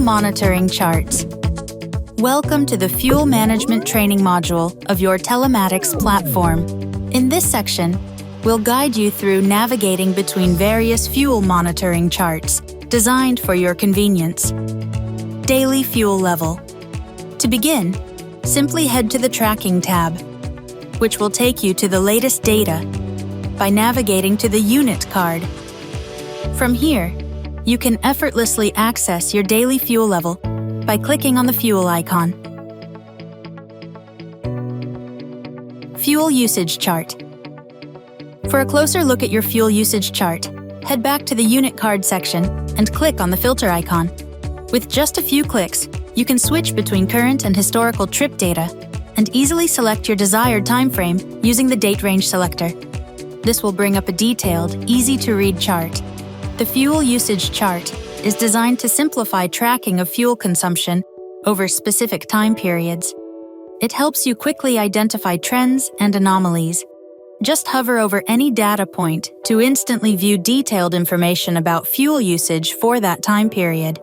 monitoring charts. Welcome to the Fuel Management Training module of your telematics platform. In this section, we'll guide you through navigating between various fuel monitoring charts designed for your convenience. Daily fuel level. To begin, simply head to the Tracking tab, which will take you to the latest data by navigating to the unit card. From here, you can effortlessly access your daily fuel level by clicking on the fuel icon. Fuel usage chart. For a closer look at your fuel usage chart, head back to the unit card section and click on the filter icon. With just a few clicks, you can switch between current and historical trip data and easily select your desired time frame using the date range selector. This will bring up a detailed, easy-to-read chart. The fuel usage chart is designed to simplify tracking of fuel consumption over specific time periods. It helps you quickly identify trends and anomalies. Just hover over any data point to instantly view detailed information about fuel usage for that time period.